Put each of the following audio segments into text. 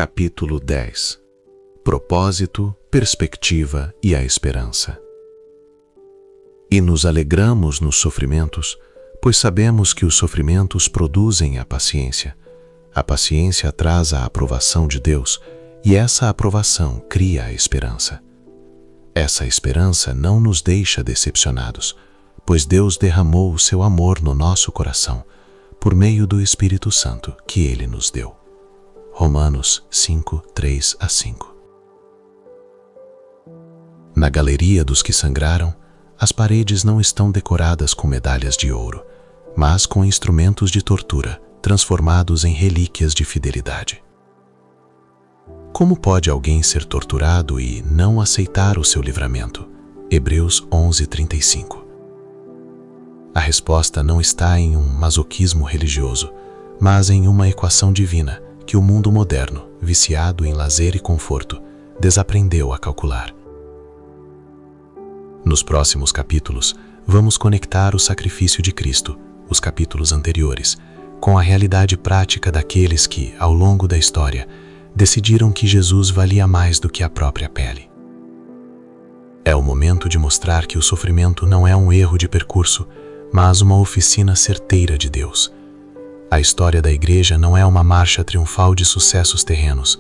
Capítulo 10. Propósito, perspectiva e a esperança. E nos alegramos nos sofrimentos, pois sabemos que os sofrimentos produzem a paciência. A paciência traz a aprovação de Deus, e essa aprovação cria a esperança. Essa esperança não nos deixa decepcionados, pois Deus derramou o seu amor no nosso coração, por meio do Espírito Santo que Ele nos deu. Romanos 5, 3-5. Na galeria dos que sangraram, as paredes não estão decoradas com medalhas de ouro, mas com instrumentos de tortura, transformados em relíquias de fidelidade. Como pode alguém ser torturado e não aceitar o seu livramento? Hebreus 11:35. A resposta não está em um masoquismo religioso, mas em uma equação divina que o mundo moderno, viciado em lazer e conforto, desaprendeu a calcular. Nos próximos capítulos, vamos conectar o sacrifício de Cristo, os capítulos anteriores, com a realidade prática daqueles que, ao longo da história, decidiram que Jesus valia mais do que a própria pele. É o momento de mostrar que o sofrimento não é um erro de percurso, mas uma oficina certeira de Deus. A história da Igreja não é uma marcha triunfal de sucessos terrenos,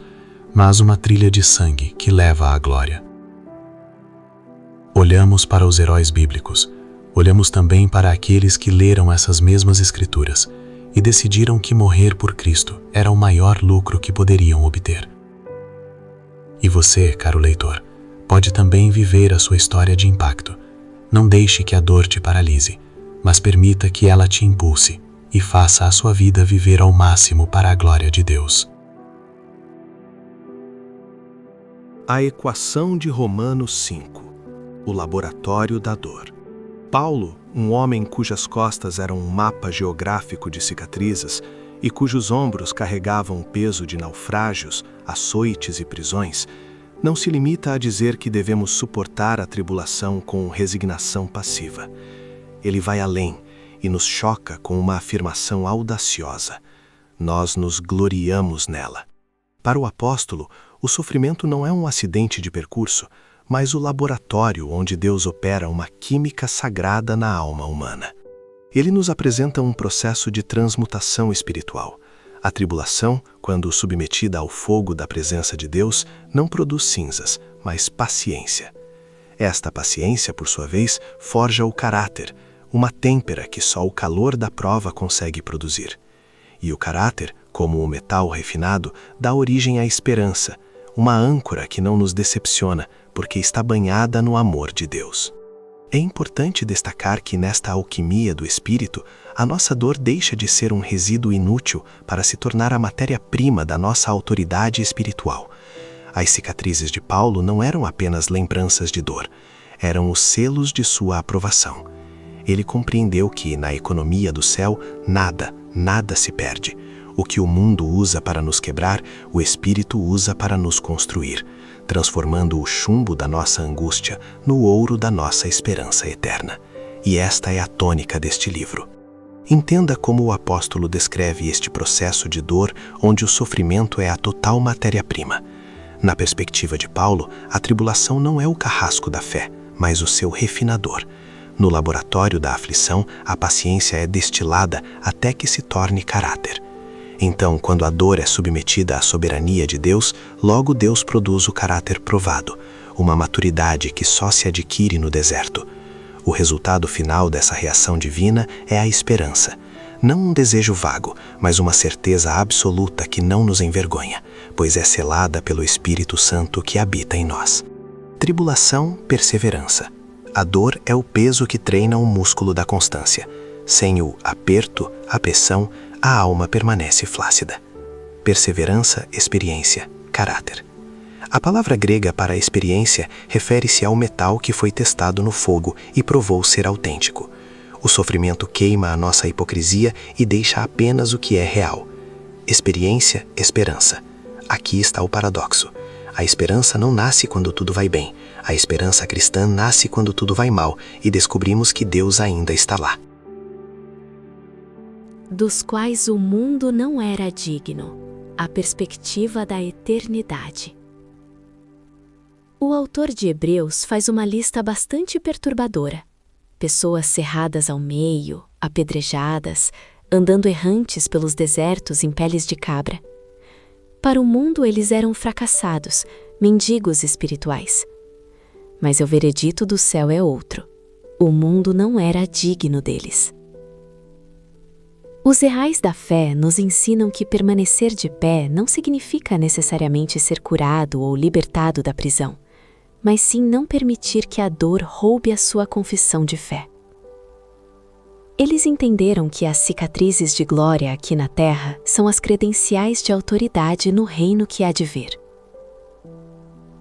mas uma trilha de sangue que leva à glória. Olhamos para os heróis bíblicos, olhamos também para aqueles que leram essas mesmas escrituras e decidiram que morrer por Cristo era o maior lucro que poderiam obter. E você, caro leitor, pode também viver a sua história de impacto. Não deixe que a dor te paralise, mas permita que ela te impulse e faça a sua vida viver ao máximo para a glória de Deus. A equação de Romanos 5. O laboratório da dor. Paulo, um homem cujas costas eram um mapa geográfico de cicatrizes e cujos ombros carregavam o peso de naufrágios, açoites e prisões, não se limita a dizer que devemos suportar a tribulação com resignação passiva. Ele vai além e nos choca com uma afirmação audaciosa. Nós nos gloriamos nela. Para o apóstolo, o sofrimento não é um acidente de percurso, mas o laboratório onde Deus opera uma química sagrada na alma humana. Ele nos apresenta um processo de transmutação espiritual. A tribulação, quando submetida ao fogo da presença de Deus, não produz cinzas, mas paciência. Esta paciência, por sua vez, forja o caráter, uma têmpera que só o calor da prova consegue produzir. E o caráter, como o metal refinado, dá origem à esperança, uma âncora que não nos decepciona, porque está banhada no amor de Deus. É importante destacar que nesta alquimia do espírito, a nossa dor deixa de ser um resíduo inútil para se tornar a matéria-prima da nossa autoridade espiritual. As cicatrizes de Paulo não eram apenas lembranças de dor, eram os selos de sua aprovação. Ele compreendeu que, na economia do céu, nada se perde. O que o mundo usa para nos quebrar, o Espírito usa para nos construir, transformando o chumbo da nossa angústia no ouro da nossa esperança eterna. E esta é a tônica deste livro. Entenda como o apóstolo descreve este processo de dor onde o sofrimento é a total matéria-prima. Na perspectiva de Paulo, a tribulação não é o carrasco da fé, mas o seu refinador. No laboratório da aflição, a paciência é destilada até que se torne caráter. Então, quando a dor é submetida à soberania de Deus, logo Deus produz o caráter provado, uma maturidade que só se adquire no deserto. O resultado final dessa reação divina é a esperança. Não um desejo vago, mas uma certeza absoluta que não nos envergonha, pois é selada pelo Espírito Santo que habita em nós. Tribulação, perseverança. A dor é o peso que treina o músculo da constância. Sem o aperto, a pressão, a alma permanece flácida. Perseverança, experiência, caráter. A palavra grega para experiência refere-se ao metal que foi testado no fogo e provou ser autêntico. O sofrimento queima a nossa hipocrisia e deixa apenas o que é real. Experiência, esperança. Aqui está o paradoxo. A esperança não nasce quando tudo vai bem. A esperança cristã nasce quando tudo vai mal e descobrimos que Deus ainda está lá. Dos quais o mundo não era digno. a perspectiva da eternidade. O autor de Hebreus faz uma lista bastante perturbadora. Pessoas cerradas ao meio, apedrejadas, andando errantes pelos desertos em peles de cabra. Para o mundo eles eram fracassados, mendigos espirituais. Mas o veredito do céu é outro. O mundo não era digno deles. Os errais da fé nos ensinam que permanecer de pé não significa necessariamente ser curado ou libertado da prisão, mas sim não permitir que a dor roube a sua confissão de fé. Eles entenderam que as cicatrizes de glória aqui na terra são as credenciais de autoridade no reino que há de vir.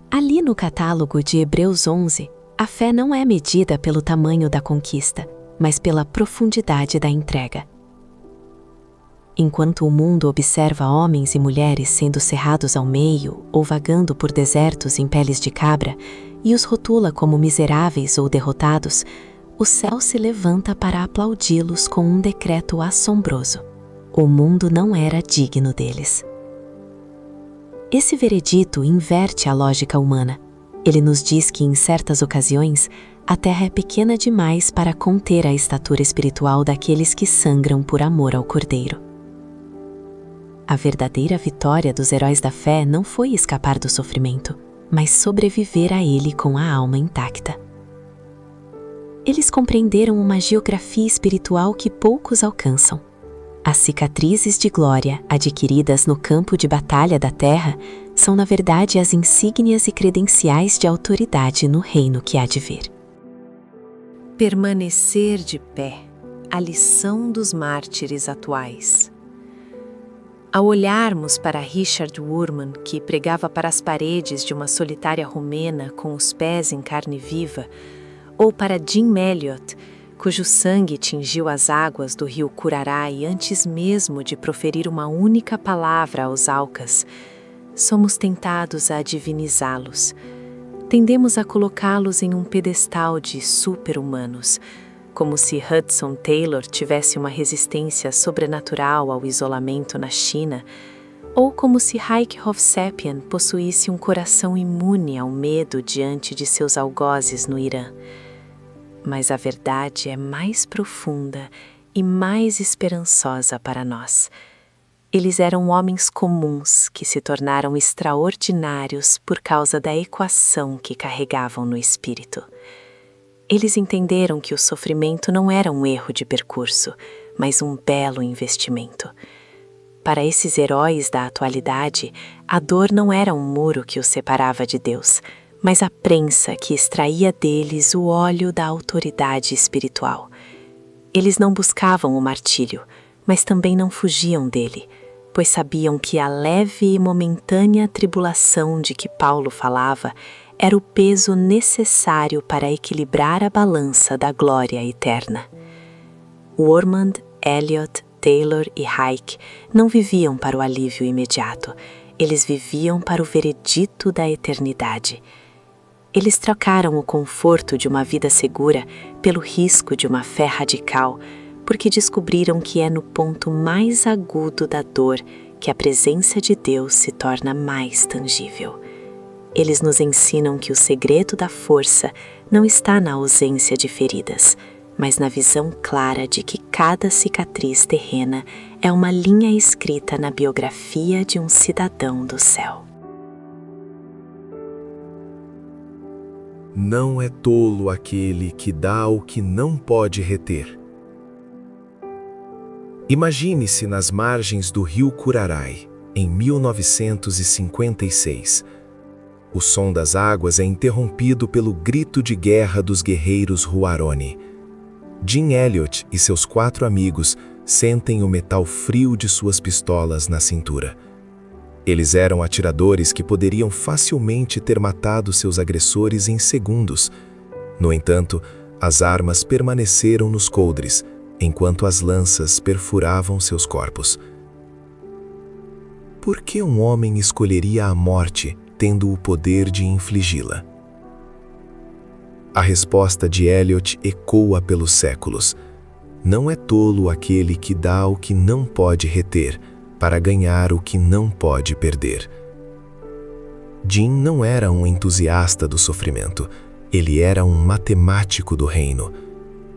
Ali no catálogo de Hebreus 11, a fé não é medida pelo tamanho da conquista, mas pela profundidade da entrega. Enquanto o mundo observa homens e mulheres sendo cerrados ao meio ou vagando por desertos em peles de cabra e os rotula como miseráveis ou derrotados, o céu se levanta para aplaudi-los com um decreto assombroso. O mundo não era digno deles. Esse veredito inverte a lógica humana. Ele nos diz que, em certas ocasiões, a terra é pequena demais para conter a estatura espiritual daqueles que sangram por amor ao Cordeiro. A verdadeira vitória dos heróis da fé não foi escapar do sofrimento, mas sobreviver a ele com a alma intacta. Eles compreenderam uma geografia espiritual que poucos alcançam. As cicatrizes de glória adquiridas no campo de batalha da terra são, na verdade, as insígnias e credenciais de autoridade no reino que há de vir. Permanecer de pé, a lição dos mártires atuais. Ao olharmos para Richard Wurman, que pregava para as paredes de uma solitária romena com os pés em carne viva, ou para Jim Elliot, cujo sangue tingiu as águas do rio Curaray antes mesmo de proferir uma única palavra aos Aucas, somos tentados a divinizá-los. Tendemos a colocá-los em um pedestal de super-humanos, como se Hudson Taylor tivesse uma resistência sobrenatural ao isolamento na China, ou como se Heike Hovsepian possuísse um coração imune ao medo diante de seus algozes no Irã. Mas a verdade é mais profunda e mais esperançosa para nós. Eles eram homens comuns que se tornaram extraordinários por causa da equação que carregavam no espírito. Eles entenderam que o sofrimento não era um erro de percurso, mas um belo investimento. Para esses heróis da atualidade, a dor não era um muro que os separava de Deus, mas a prensa que extraía deles o óleo da autoridade espiritual. Eles não buscavam o martírio, mas também não fugiam dele, pois sabiam que a leve e momentânea tribulação de que Paulo falava era o peso necessário para equilibrar a balança da glória eterna. Ormond, Elliot, Taylor e Heike não viviam para o alívio imediato, eles viviam para o veredito da eternidade. Eles trocaram o conforto de uma vida segura pelo risco de uma fé radical, porque descobriram que é no ponto mais agudo da dor que a presença de Deus se torna mais tangível. Eles nos ensinam que o segredo da força não está na ausência de feridas, mas na visão clara de que cada cicatriz terrena é uma linha escrita na biografia de um cidadão do céu. Não é tolo aquele que dá o que não pode reter. Imagine-se nas margens do rio Curaray, em 1956. O som das águas é interrompido pelo grito de guerra dos guerreiros Huaroni. Jim Elliot e seus 4 amigos sentem o metal frio de suas pistolas na cintura. Eles eram atiradores que poderiam facilmente ter matado seus agressores em segundos. No entanto, as armas permaneceram nos coldres, enquanto as lanças perfuravam seus corpos. Por que um homem escolheria a morte, tendo o poder de infligi-la? A resposta de Elliot ecoa pelos séculos. Não é tolo aquele que dá o que não pode reter, para ganhar o que não pode perder. Jim não era um entusiasta do sofrimento, ele era um matemático do reino.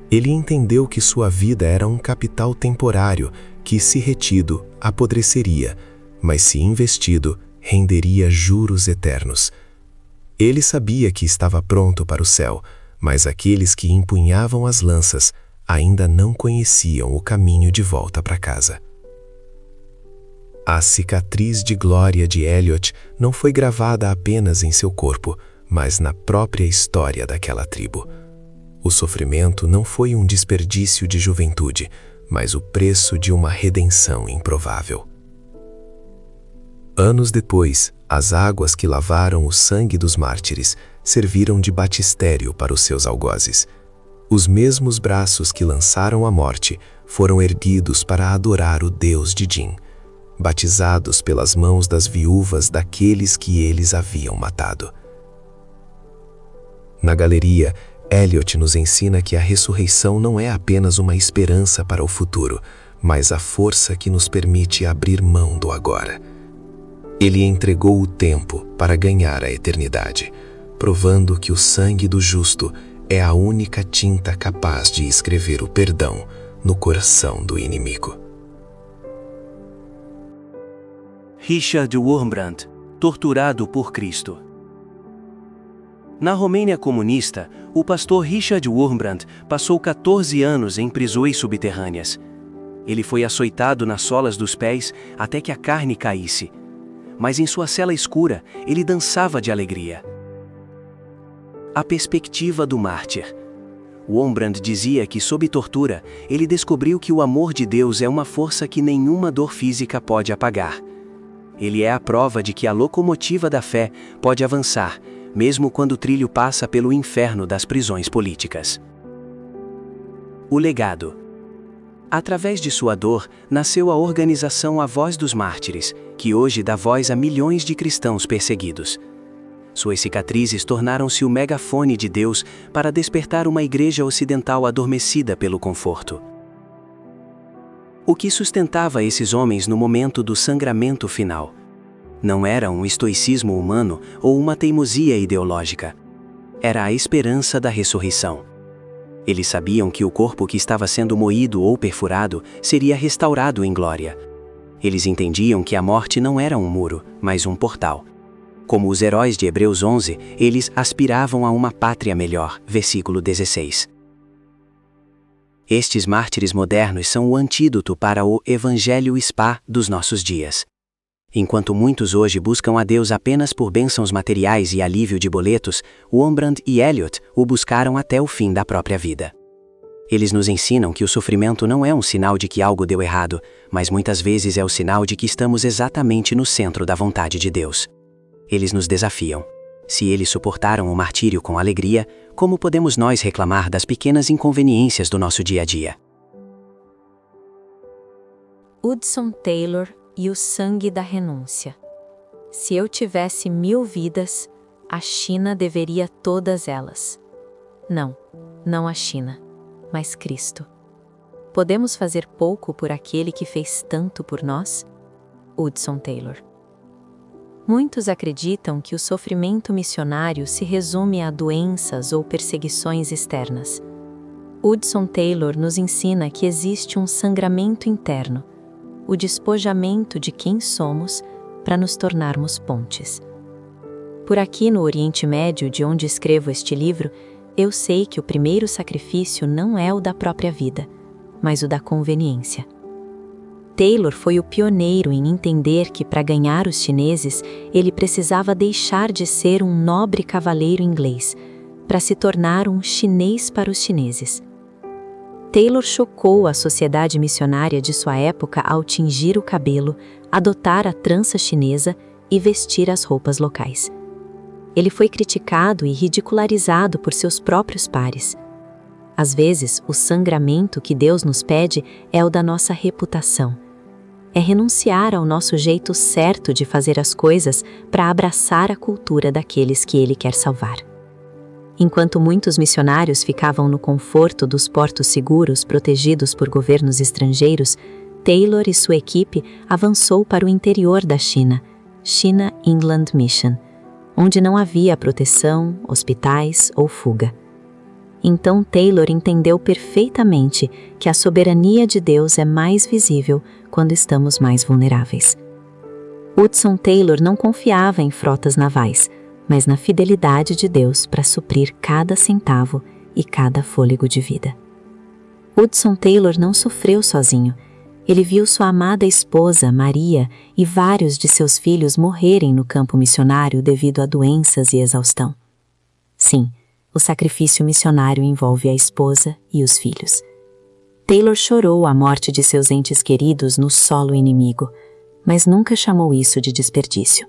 Ele entendeu que sua vida era um capital temporário que, se retido, apodreceria, mas se investido, renderia juros eternos. Ele sabia que estava pronto para o céu, mas aqueles que empunhavam as lanças ainda não conheciam o caminho de volta para casa. A cicatriz de glória de Elliot não foi gravada apenas em seu corpo, mas na própria história daquela tribo. O sofrimento não foi um desperdício de juventude, mas o preço de uma redenção improvável. Anos depois, as águas que lavaram o sangue dos mártires serviram de batistério para os seus algozes. Os mesmos braços que lançaram a morte foram erguidos para adorar o Deus de Jim, batizados pelas mãos das viúvas daqueles que eles haviam matado. Na galeria, Elliot nos ensina que a ressurreição não é apenas uma esperança para o futuro, mas a força que nos permite abrir mão do agora. Ele entregou o tempo para ganhar a eternidade, provando que o sangue do justo é a única tinta capaz de escrever o perdão no coração do inimigo. Richard Wurmbrand, torturado por Cristo. Na Romênia comunista, o pastor Richard Wurmbrand passou 14 anos em prisões subterrâneas. Ele foi açoitado nas solas dos pés até que a carne caísse. Mas em sua cela escura, ele dançava de alegria. A perspectiva do mártir. Wurmbrand dizia que, sob tortura, ele descobriu que o amor de Deus é uma força que nenhuma dor física pode apagar. Ele é a prova de que a locomotiva da fé pode avançar, mesmo quando o trilho passa pelo inferno das prisões políticas. O legado. Através de sua dor, nasceu a organização A Voz dos Mártires, que hoje dá voz a milhões de cristãos perseguidos. Suas cicatrizes tornaram-se o megafone de Deus para despertar uma igreja ocidental adormecida pelo conforto. O que sustentava esses homens no momento do sangramento final? Não era um estoicismo humano ou uma teimosia ideológica. Era a esperança da ressurreição. Eles sabiam que o corpo que estava sendo moído ou perfurado seria restaurado em glória. Eles entendiam que a morte não era um muro, mas um portal. Como os heróis de Hebreus 11, eles aspiravam a uma pátria melhor, versículo 16. Estes mártires modernos são o antídoto para o evangelho spa dos nossos dias. Enquanto muitos hoje buscam a Deus apenas por bênçãos materiais e alívio de boletos, Wurmbrand e Elliot o buscaram até o fim da própria vida. Eles nos ensinam que o sofrimento não é um sinal de que algo deu errado, mas muitas vezes é o sinal de que estamos exatamente no centro da vontade de Deus. Eles nos desafiam. Se eles suportaram o martírio com alegria, como podemos nós reclamar das pequenas inconveniências do nosso dia a dia? Hudson Taylor e o sangue da renúncia. Se eu tivesse 1000 vidas, a China deveria todas elas. Não a China, mas Cristo. Podemos fazer pouco por aquele que fez tanto por nós? Hudson Taylor. Muitos acreditam que o sofrimento missionário se resume a doenças ou perseguições externas. Hudson Taylor nos ensina que existe um sangramento interno, o despojamento de quem somos para nos tornarmos pontes. Por aqui no Oriente Médio, de onde escrevo este livro, eu sei que o primeiro sacrifício não é o da própria vida, mas o da conveniência. Taylor foi o pioneiro em entender que para ganhar os chineses, ele precisava deixar de ser um nobre cavaleiro inglês, para se tornar um chinês para os chineses. Taylor chocou a sociedade missionária de sua época ao tingir o cabelo, adotar a trança chinesa e vestir as roupas locais. Ele foi criticado e ridicularizado por seus próprios pares. Às vezes, o sangramento que Deus nos pede é o da nossa reputação. É renunciar ao nosso jeito certo de fazer as coisas para abraçar a cultura daqueles que Ele quer salvar. Enquanto muitos missionários ficavam no conforto dos portos seguros protegidos por governos estrangeiros, Taylor e sua equipe avançou para o interior da China, China Inland Mission, onde não havia proteção, hospitais ou fuga. Então Taylor entendeu perfeitamente que a soberania de Deus é mais visível quando estamos mais vulneráveis. Hudson Taylor não confiava em frotas navais, mas na fidelidade de Deus para suprir cada centavo e cada fôlego de vida. Hudson Taylor não sofreu sozinho. Ele viu sua amada esposa, Maria, e vários de seus filhos morrerem no campo missionário devido a doenças e exaustão. Sim, o sacrifício missionário envolve a esposa e os filhos. Taylor chorou a morte de seus entes queridos no solo inimigo, mas nunca chamou isso de desperdício.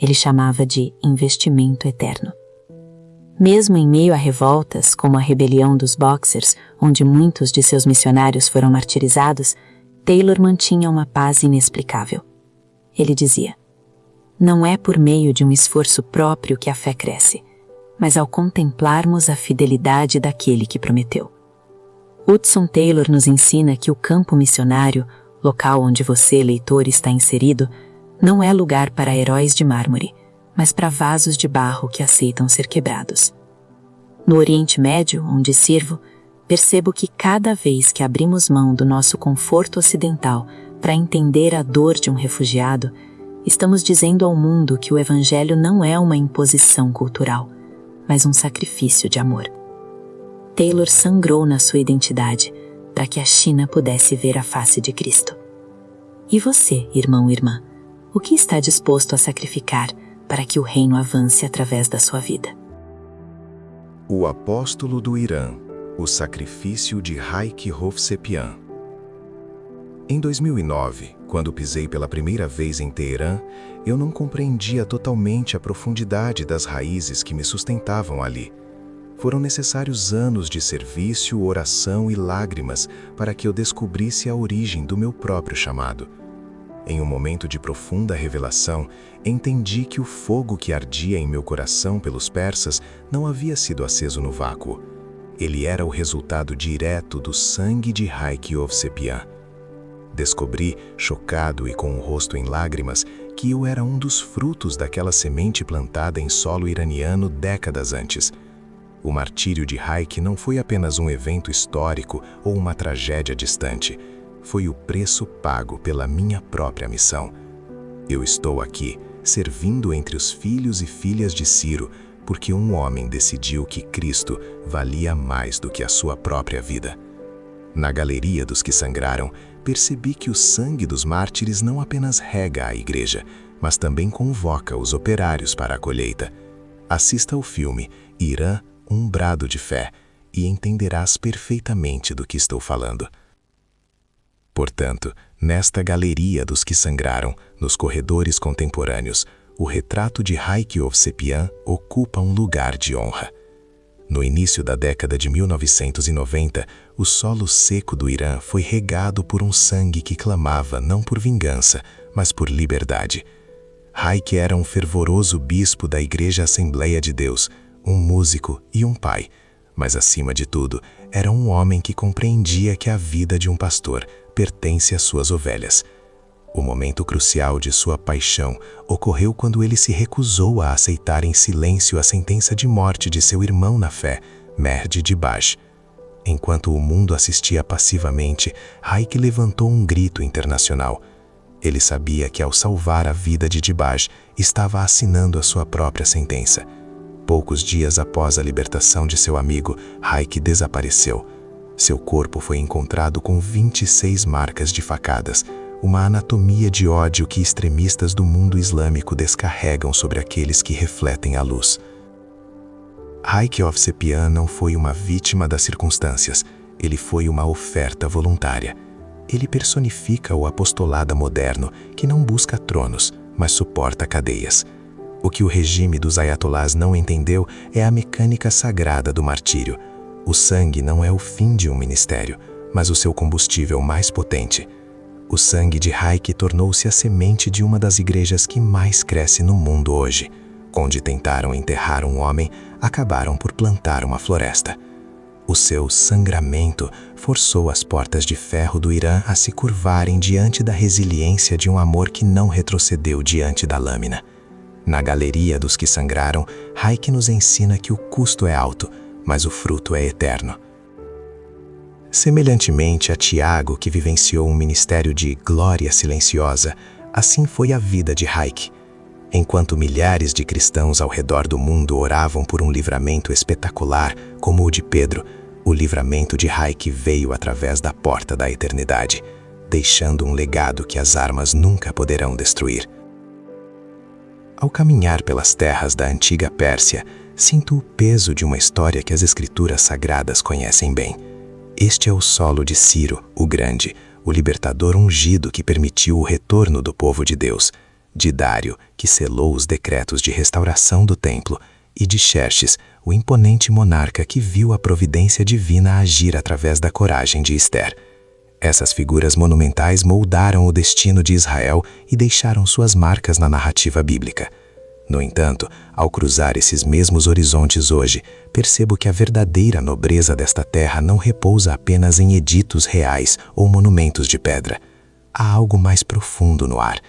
Ele chamava de investimento eterno. Mesmo em meio a revoltas, como a rebelião dos Boxers, onde muitos de seus missionários foram martirizados, Taylor mantinha uma paz inexplicável. Ele dizia: "Não é por meio de um esforço próprio que a fé cresce, mas ao contemplarmos a fidelidade daquele que prometeu." Hudson Taylor nos ensina que o campo missionário, local onde você, leitor, está inserido, não é lugar para heróis de mármore, mas para vasos de barro que aceitam ser quebrados. No Oriente Médio, onde sirvo, percebo que cada vez que abrimos mão do nosso conforto ocidental para entender a dor de um refugiado, estamos dizendo ao mundo que o Evangelho não é uma imposição cultural, mas um sacrifício de amor. Taylor sangrou na sua identidade para que a China pudesse ver a face de Cristo. E você, irmão e irmã, o que está disposto a sacrificar para que o reino avance através da sua vida? O apóstolo do Irã, o sacrifício de Haik Hovsepian. Em 2009, quando pisei pela primeira vez em Teherã, eu não compreendia totalmente a profundidade das raízes que me sustentavam ali. Foram necessários anos de serviço, oração e lágrimas para que eu descobrisse a origem do meu próprio chamado. Em um momento de profunda revelação, entendi que o fogo que ardia em meu coração pelos persas não havia sido aceso no vácuo. Ele era o resultado direto do sangue de Haik Hovsepian. Descobri, chocado e com o rosto em lágrimas, que eu era um dos frutos daquela semente plantada em solo iraniano décadas antes. O martírio de Haik não foi apenas um evento histórico ou uma tragédia distante. Foi o preço pago pela minha própria missão. Eu estou aqui, servindo entre os filhos e filhas de Ciro, porque um homem decidiu que Cristo valia mais do que a sua própria vida. Na galeria dos que sangraram, percebi que o sangue dos mártires não apenas rega a igreja, mas também convoca os operários para a colheita. Assista ao filme Irã, um brado de fé, e entenderás perfeitamente do que estou falando. Portanto, nesta galeria dos que sangraram, nos corredores contemporâneos, o retrato de Haik Hovsepian ocupa um lugar de honra. No início da década de 1990, o solo seco do Irã foi regado por um sangue que clamava não por vingança, mas por liberdade. Haik era um fervoroso bispo da Igreja Assembleia de Deus, um músico e um pai, mas acima de tudo, era um homem que compreendia que a vida de um pastor pertence às suas ovelhas. O momento crucial de sua paixão ocorreu quando ele se recusou a aceitar em silêncio a sentença de morte de seu irmão na fé, Mehdi Dibaj. Enquanto o mundo assistia passivamente, Haik levantou um grito internacional. Ele sabia que ao salvar a vida de Dibaj, estava assinando a sua própria sentença. Poucos dias após a libertação de seu amigo, Haik desapareceu. Seu corpo foi encontrado com 26 marcas de facadas, uma anatomia de ódio que extremistas do mundo islâmico descarregam sobre aqueles que refletem a luz. Haik Hovsepian não foi uma vítima das circunstâncias, ele foi uma oferta voluntária. Ele personifica o apostolado moderno, que não busca tronos, mas suporta cadeias. O que o regime dos ayatolás não entendeu é a mecânica sagrada do martírio. O sangue não é o fim de um ministério, mas o seu combustível mais potente. O sangue de Haik tornou-se a semente de uma das igrejas que mais cresce no mundo hoje. Onde tentaram enterrar um homem, acabaram por plantar uma floresta. O seu sangramento forçou as portas de ferro do Irã a se curvarem diante da resiliência de um amor que não retrocedeu diante da lâmina. Na galeria dos que sangraram, Hayek nos ensina que o custo é alto, mas o fruto é eterno. Semelhantemente a Tiago, que vivenciou um ministério de glória silenciosa, assim foi a vida de Hayek. Enquanto milhares de cristãos ao redor do mundo oravam por um livramento espetacular, como o de Pedro, o livramento de Hayek veio através da porta da eternidade, deixando um legado que as armas nunca poderão destruir. Ao caminhar pelas terras da antiga Pérsia, sinto o peso de uma história que as escrituras sagradas conhecem bem. Este é o solo de Ciro, o Grande, o libertador ungido que permitiu o retorno do povo de Deus, de Dário, que selou os decretos de restauração do templo, e de Xerxes, o imponente monarca que viu a providência divina agir através da coragem de Ester. Essas figuras monumentais moldaram o destino de Israel e deixaram suas marcas na narrativa bíblica. No entanto, ao cruzar esses mesmos horizontes hoje, percebo que a verdadeira nobreza desta terra não repousa apenas em editos reais ou monumentos de pedra. Há algo mais profundo no ar.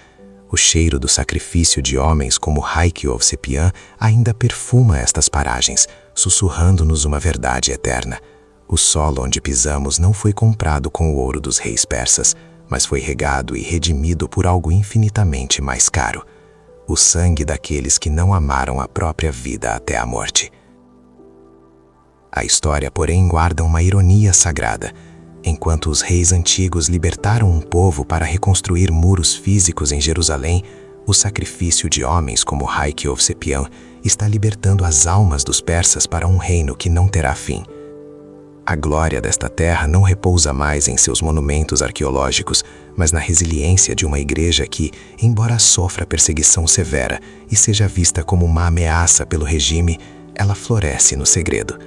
O cheiro do sacrifício de homens como Hayek Hovsepian ainda perfuma estas paragens, sussurrando-nos uma verdade eterna. O solo onde pisamos não foi comprado com o ouro dos reis persas, mas foi regado e redimido por algo infinitamente mais caro: o sangue daqueles que não amaram a própria vida até a morte. A história, porém, guarda uma ironia sagrada. Enquanto os reis antigos libertaram um povo para reconstruir muros físicos em Jerusalém, o sacrifício de homens como Hayek Hovsepian está libertando as almas dos persas para um reino que não terá fim. A glória desta terra não repousa mais em seus monumentos arqueológicos, mas na resiliência de uma igreja que, embora sofra perseguição severa e seja vista como uma ameaça pelo regime, ela floresce no segredo.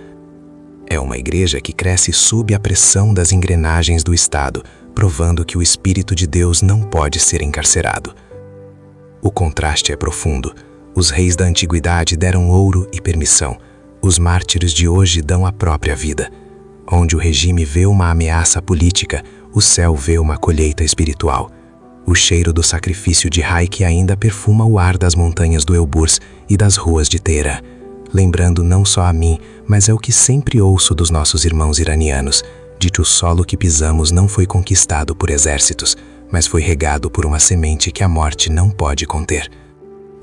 É uma igreja que cresce sob a pressão das engrenagens do Estado, provando que o Espírito de Deus não pode ser encarcerado. O contraste é profundo. Os reis da antiguidade deram ouro e permissão. Os mártires de hoje dão a própria vida. Onde o regime vê uma ameaça política, o céu vê uma colheita espiritual. O cheiro do sacrifício de Hayek ainda perfuma o ar das montanhas do Elburz e das ruas de Teherã, lembrando não só a mim, mas é o que sempre ouço dos nossos irmãos iranianos, de que o solo que pisamos não foi conquistado por exércitos, mas foi regado por uma semente que a morte não pode conter.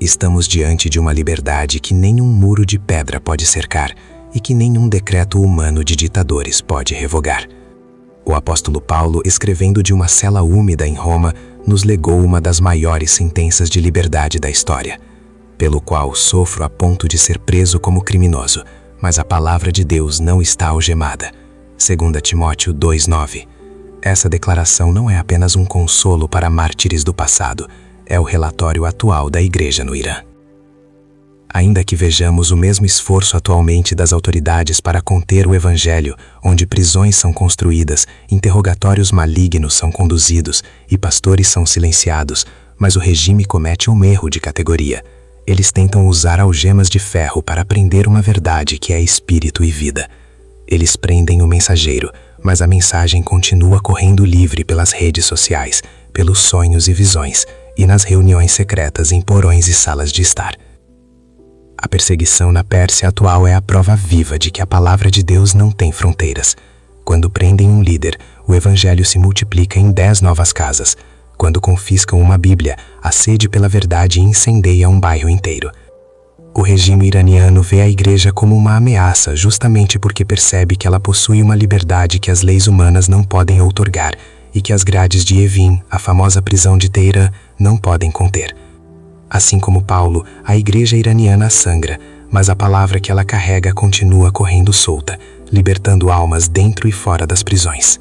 Estamos diante de uma liberdade que nenhum muro de pedra pode cercar e que nenhum decreto humano de ditadores pode revogar. O apóstolo Paulo, escrevendo de uma cela úmida em Roma, nos legou uma das maiores sentenças de liberdade da história, pelo qual sofro a ponto de ser preso como criminoso, mas a palavra de Deus não está algemada. 2 Timóteo 2:9. Essa declaração não é apenas um consolo para mártires do passado, é o relatório atual da Igreja no Irã. Ainda que vejamos o mesmo esforço atualmente das autoridades para conter o Evangelho, onde prisões são construídas, interrogatórios malignos são conduzidos e pastores são silenciados, mas o regime comete um erro de categoria. Eles tentam usar algemas de ferro para prender uma verdade que é espírito e vida. Eles prendem o mensageiro, mas a mensagem continua correndo livre pelas redes sociais, pelos sonhos e visões, e nas reuniões secretas em porões e salas de estar. A perseguição na Pérsia atual é a prova viva de que a palavra de Deus não tem fronteiras. Quando prendem um líder, o evangelho se multiplica em 10 novas casas. Quando confiscam uma Bíblia, a sede pela verdade incendeia um bairro inteiro. O regime iraniano vê a igreja como uma ameaça justamente porque percebe que ela possui uma liberdade que as leis humanas não podem outorgar e que as grades de Evin, a famosa prisão de Teherã, não podem conter. Assim como Paulo, a igreja iraniana sangra, mas a palavra que ela carrega continua correndo solta, libertando almas dentro e fora das prisões.